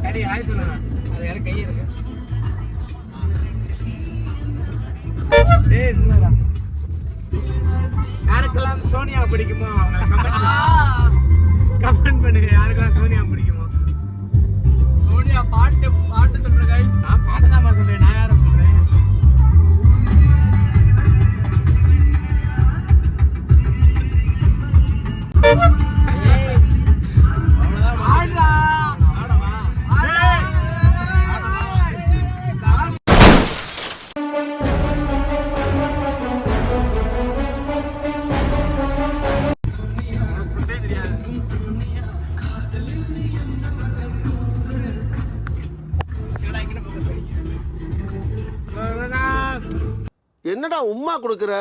அடி ஆய் சொல்லுங்க. அது யார கை இருக்கு. டேய் சும்மாடா. யாருக்கெல்லாம் சோனியா பிடிக்குமோ அவங்க கமெண்ட் பண்ணுங்க. யாருக்கெல்லாம் சோனியா பிடிக்குமோ? சோனியா பாட்டு சொல்றேன் गाइस. நான் பாட்டு தான் சொல்றேன். நான் யாரை சொல்றேன்? என்னடா உம்மா கொடுக்குற?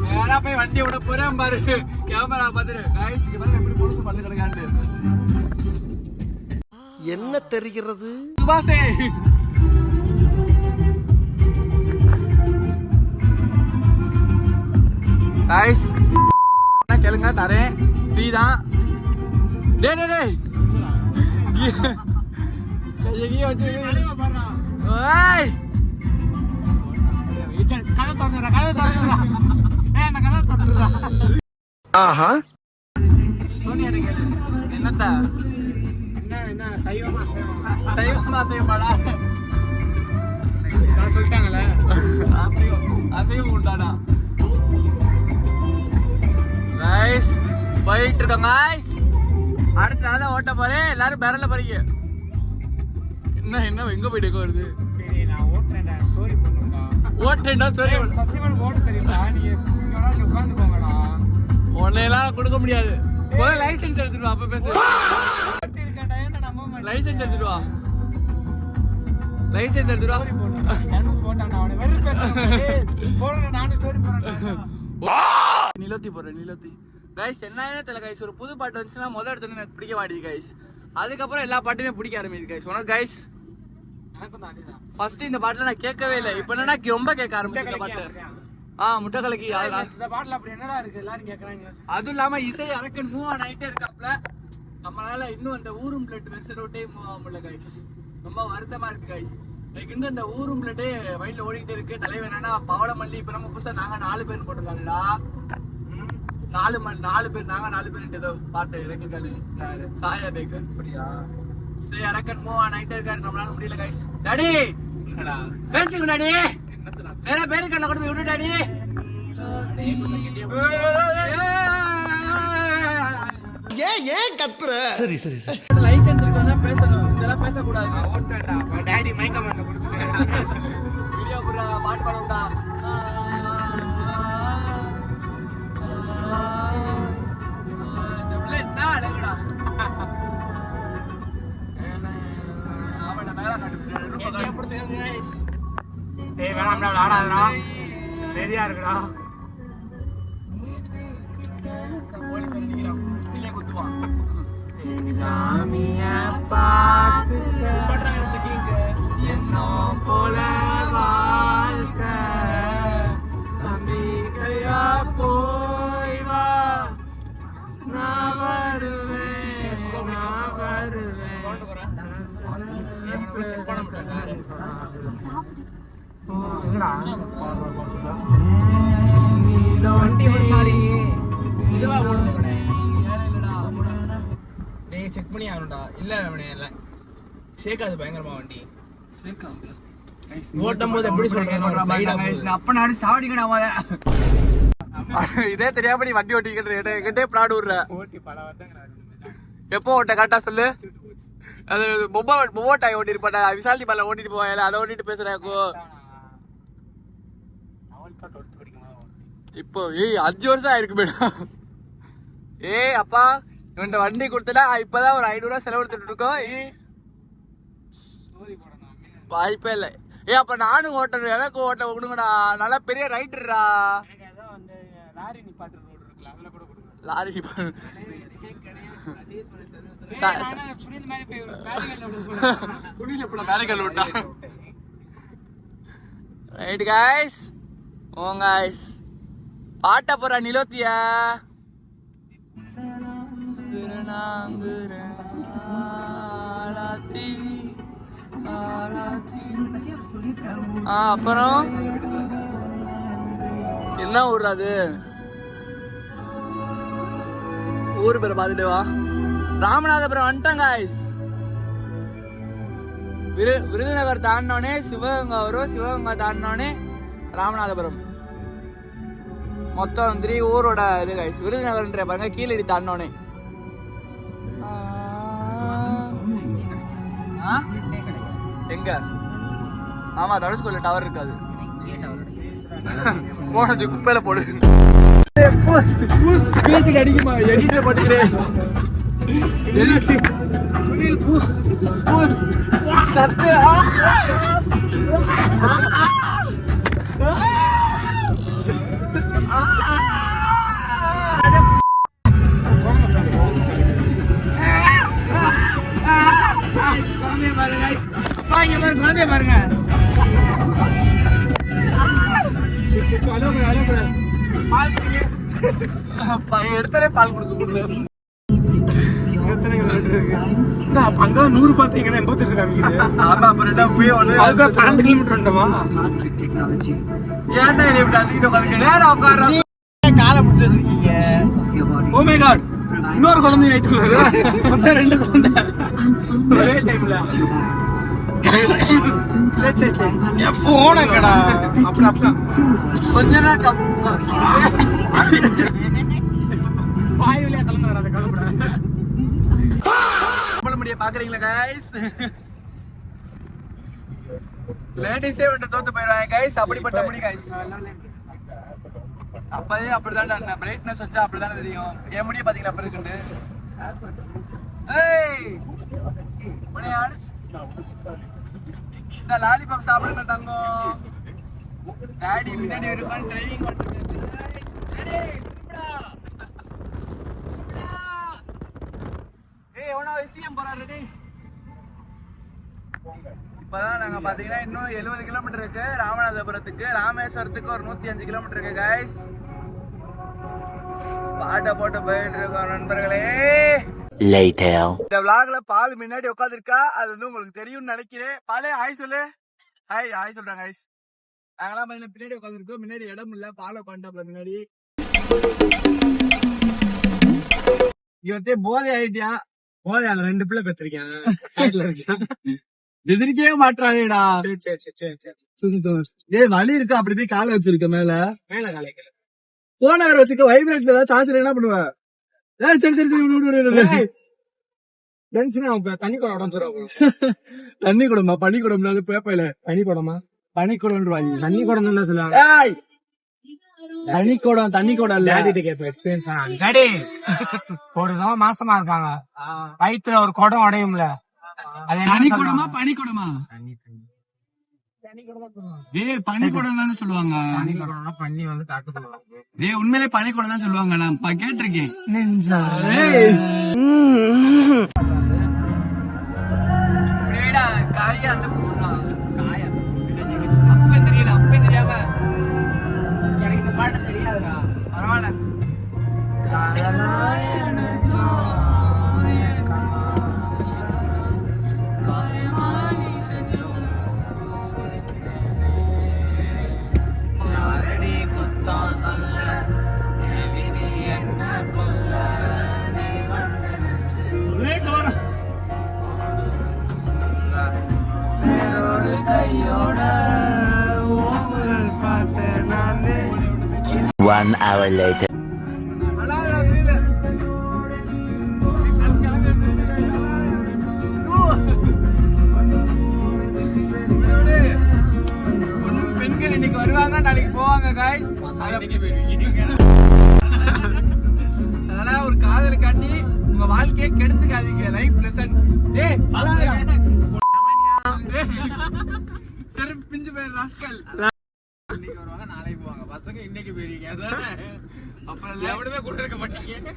நேரா போய் வண்டி விட போறேன் பாரு. கேமரா பாத்துரு गाइस. இங்க பாருங்க எப்படி பொறுத்து பண்ணு கிடக்கான்னு. என்ன தெரிகிறது? சுபாஷே गाइस நான் கேளுங்க தரேன். ஃப்ரீ தான். டேய் டேய் டேய். கையகி வச்சு ஓய் கதை தரறா. ஏய் நான் கதை தரறா. ஆஹா. சோனியா கேளு. என்னடா? என்ன சைவமா செய்யமாடா. நான் சொல்லிட்டாங்கல. அசைவம் உண்டாடா. गाइस போயிட்டு இருக்கோம் गाइस. அடுத்து நான் தான் ஓட்ட போறேன். எல்லாரும் பேரல போறீங்க. என்ன எங்க போயிட்டு வருது? நான் ஓட்றேன்டா. ஸ்டோரி போடுறேன்டா. ஓட்றேன்டா ஸ்டோரி. சத்தியமா ஓட தெரியுமா? நீங்க இங்க வந்து உட்கார்ந்து போங்கடா. ஒன்னையெல்லாம் கொடுக்க முடியாது. போய் லைசென்ஸ் எடுத்துட்டு வா. அப்ப பேசு. லைசென்ஸ் எடுத்துட்டு வா. லைசென்ஸ் எடுத்துட்டு வா. நானும் போட்டான்டா. அவனை வெறுப்பேத்த. போறேன் நானும் ஸ்டோரி போறேன்டா. நிலத்தி போறேன் நிலத்தி. गाइस என்ன தெரியல गाइस. ஒரு புது பாட்டு வந்துச்சுனா முதல்ல எடுத்தோனே எனக்கு பிடிக்க மாட்டேங்குது गाइस. அதுக்கப்புறம் எல்லா பாட்டுமே பிடிக்க ஆரம்பிக்குது गाइस. உனக்கு गाइस எனக்கு தான் அதுதான். ஃபர்ஸ்ட் இந்த பாட்டுல நான் கேட்கவே இல்லை. இப்போ என்னன்னா ரொம்ப கேட்க ஆரம்பிச்சேன் இந்த பாட்டு. முட்டை கலக்கி. இந்த பாட்டுல அப்படி என்னடா இருக்கு எல்லாரும் கேக்குறாங்க. அதுவும் இல்லாம இசை அரக்கன் மூவ் ஆன் ஆயிட்டே இருக்காப்ல. நம்மளால இன்னும் அந்த ஊரும் பிளட் வெர்ஷன் ஓட்டே மூவ் ஆக முடியல गाइस. ரொம்ப வருத்தமா இருக்கு गाइस. எனக்கு இன்னும் இந்த ஊரும் பிளட்டே மைண்ட்ல ஓடிக்கிட்டே இருக்கு. தலைவர் என்னன்னா பவளமல்லி. இப்ப நம்ம புதுசா நாங்க 4 பேர் போட்டுருக்காங்கடா. 4 பேர் நாங்க 4 பேர் ஏதோ பாட்டு இறக்கிருக்காரு சாயா பேக்கு. அப்படியா? சரி அரக்கன் மூவ் ஆன் ஆயிட்டே இருக்காரு. நம்மளால முடியல गाइस. டாடி பேசுங்க டாடி. வேற பேரு கண்ண கொண்டு போய் விடு டாடி. ஏன் கத்துற? சரி சரி சரி. லைசென்ஸ் இருக்கவங்க பேசணும். இதெல்லாம் பேசக்கூடாது. ஓட்டேன்டா. டாடி மைக்கம் வந்து கொடுத்துட்டேன். வீடியோ போடுறா. பாட்டு பாடுடா. இந்த பிள்ளை என்ன அழகுடா. அவன மேல காட்டு. டேய் வேணாம்டா விளையாடாதடா. ரெடியா இருக்குடா. போலீஸ் நினைக்கிறான். கீழே குத்துவான். சாமிய பார்த்து பண்றாங்க செக்கிங்க. என்ன போல வாழ்க்கை நம்பிக்கையா போய் வா. நான் வருவேன் நான் வருவேன். செக் பண்ண முடியாது. வண்டி ஒரு மாதிரி இதுவா ஓடுது. டேய் செக் பண்ணி ஆகணும்டா. இல்ல இல்ல ஷேக் ஆகுது பயங்கரமா வண்டி. ஷேக் ஆகுது. ஓட்டும் போது எப்படி சொல்றேன்? அப்ப நானே சாவடிக்கடா வாயா. இதே தெரியாம நீ வண்டி ஓட்டிக்கிட்டு என்கிட்டே பிராடு விடுற. ஓட்டி பல வருடங்கள் எப்போ ஓட்ட கரெக்டா சொல்லு. அது மொபோட்டாய் ஓட்டிட்டு போட்டா. விசாலிட்டி பால ஓட்டிட்டு போவாங்க. அதை ஓட்டிட்டு பேசுறாக்கோ. இப்போ 5 வருஷம் ஆயிருக்கு மேடம். அப்பா இவன்ட்ட வண்டி கொடுத்தா இப்பதான் ஒரு 500 ரூபா செலவெடுத்துட்டு இருக்கோம். வாய்ப்பே இல்லை. அப்ப நானும் ஓட்டணும். எனக்கு ஓட்ட கொடுங்கடா. நல்லா பெரிய ரைடர்டா. லாரி நிப்பாட்டு ரோடு இருக்குல்ல அதுல கூட கொடுங்க. லாரி நிப்பாட்டு சுனில் மாதிரி போய் பேரிகல்ல விடு. சுனில் எப்படா பேரிகல்ல விட்டா? Right guys. ஓ गाइस பாட்ட போற நிலோத்தியா அப்புறம் என்ன ஊர் அது? ஊர் பேரை பார்த்துட்டு வா. ராமநாதபுரம் வந்துட்டோம் காய்ஸ். விருதுநகர் தாண்டினோடனே சிவகங்கை வரும். சிவகங்கை தாண்டினோடனே ராமநாதபுரம். மொத்தம் 3 ஊரோட இது காய்ஸ். விருதுநகர்ன்ற பாருங்க, கீழடி தாண்டினோடனே. எங்க? ஆமா, தனுஷ்கோல டவர் இருக்காது. போனது குப்பையில போடு. அடிக்குமா எடிட்டர் போட்டுக்கிறேன். சுனில் பூஸ் பூஸ் கத்து. குழந்தைய பாருங்க. எடுத்தாலே பால் கொடுக்க அங்க 100 பாத்தீங்கன்னா 88 காமிக்குது. ஆமா, அப்புறம் போய் 12 கிலோமீட்டர் வந்தோமா? ஏன்டா என்ன இப்படி அதிகிட்ட உட்காந்து நேரம் உட்கார காலை முடிச்சு வச்சிருக்கீங்க? ஓ மை காட், இன்னொரு குழந்தை வயிற்றுக்குள்ள. மொத்தம் 2 குழந்தை ஒரே டைம்ல. சரி என் போன கடா. அப்படி கொஞ்ச நேரம் வாயுவிலே கலந்து வராது. கலப்பட முடிய பாக்குறீங்களா கைஸ்? லேடிஸே வந்து தோத்து போயிடுவாங்க கைஸ். அப்படிப்பட்ட முடி கைஸ். அப்பதே அப்படிதான் பிரைட்னஸ் வச்சா அப்படிதான் தெரியும். என் முடிய பாத்தீங்களா அப்படி இருக்குண்டு. ஏய் மணி ஆடிச்சு. இந்த லாலிபாப் சாப்பிடுங்க தங்கம். டாடி முன்னாடி இருக்கான் டிரைவிங் பண்ணிட்டு. ஏய் எவனோ சிஎம் போறாரு. இப்பதான் நாங்க பாத்தீங்கன்னா இன்னும் 70 கிலோமீட்டர் இருக்கு ராமநாதபுரத்துக்கு. ராமேஸ்வரத்துக்கு ஒரு 105 கிலோமீட்டர் இருக்கு கைஸ். பாட்ட போட்டு போயிட்டு இருக்கோம் நண்பர்களே. இந்த விளாக்ல பால் முன்னாடி உட்காந்துருக்கா, அது வந்து உங்களுக்கு தெரியும்னு நினைக்கிறேன். பாலே ஹாய் சொல்லு. ஹாய் சொல்றாங்க ஹாய்ஸ். நாங்கெல்லாம் பாத்தீங்கன்னா பின்னாடி உட்காந்துருக்கோம். முன்னாடி இடம் இல்ல, பாலை உட்காந்துட்டாப்ல முன்னாடி. இவத்தே போதை ஆயிட்டியா? போதே, அந்த 2 பிள்ளை பெற்றிருக்கேன். எதிர்க்கவே மாட்டானேடா. ஏய் வலி இருக்கா? அப்படி போய் காலை வச்சிருக்க மேல காலைக்கு போன வேற வச்சுக்க. வைப்ரேட்ல ஏதாவது சார்ஜ் என்ன பண்ணுவ? சரி தண்ணி குடம் உடஞ்சிரும். தண்ணி குடமா? பனி குடம்ல பேப்பையில பனி குடமா? பனி குடம் தண்ணி குடம் தான் சொல்லுவாங்க. தண்ணி குடம் தண்ணி குடம் இல்ல. டாடி ஒரு மாசமா இருக்காங்க, வயிற்றுல ஒரு குடம் உடையும்ல, தனி குடமா பனி குடமா? ஏய் பனி குடம் தானே சொல்லுவாங்க. பண்ணி வந்து தாக்கு சொல்லுவாங்க. ஏய் உண்மையிலே பனி குடம் தான் சொல்லுவாங்க. நான் கேட்டிருக்கேன். காயா அந்த காயா அப்ப தெரியல. அப்ப தெரியாம எனக்கு இந்த பாட்டு தெரியாதுடா. பரவாயில்ல. One hour later. பெண்கள் இன்னைக்கு வருவாங்க, நாளைக்கு போவாங்க guys. அதனால ஒரு காதல் காட்டி உங்க வாழ்க்கையை கெடுத்துக்காதீங்க. Life lesson. ஏய் செருப்பு பிஞ்சு போய் ராஸ்கல். இன்னைக்கு வருவாங்க, நாளைக்கு போவாங்க. பசங்க இன்னைக்கு போயிருக்கீங்க, அப்புறம் எவனுமே கூட இருக்க மாட்டீங்க.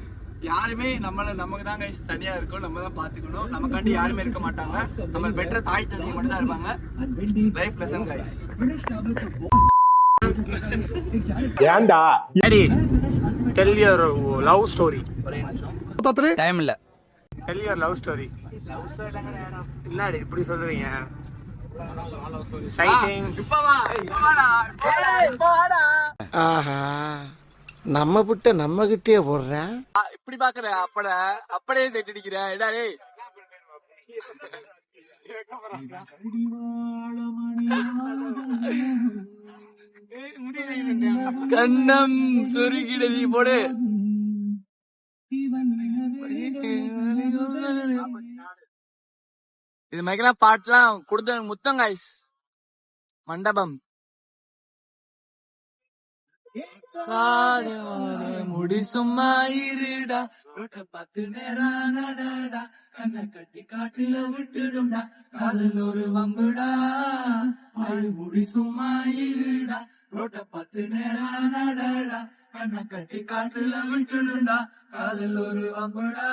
யாருமே நமக்கு தான் கைஸ் தனியா இருக்கும். நம்ம தான் பாத்துக்கணும். நமக்காண்டி யாருமே இருக்க மாட்டாங்க. நம்ம பெற்ற தாய் தந்தை மட்டும் தான் இருப்பாங்க. Life lesson guys. ஏன்டா daddy tell your love story. Time இல்ல. Tell your love story. இல்லாடி இப்படி சொல்றீங்க. சைட்டிங். இப்ப வா, இப்ப வாடா, இப்ப வாடா. ஆஹா நம்ம விட்ட நம்ம கிட்டே போடுறேன். இப்படி பாக்குற அப்படியே செட் அடிக்கிற இடா டேய். கண்ணம் சொருகிடதி போடு. இது மாதிரிலாம் பாட்டுலாம் கொடுத்த முத்தம் காய்ஸ். மண்டபம் முடி சும்மா இருடா, பத்து நேரம் நடடா, கண்ணை கட்டி காட்டுல விட்டுடும்டா, காதல் ஒரு வம்புடா. முடி சும்மா இருடா, ரோட்ட 10 நேரம் நடடா, கண்ணை கட்டி காட்டுல விட்டுடும்டா, காதல் ஒரு வம்புடா.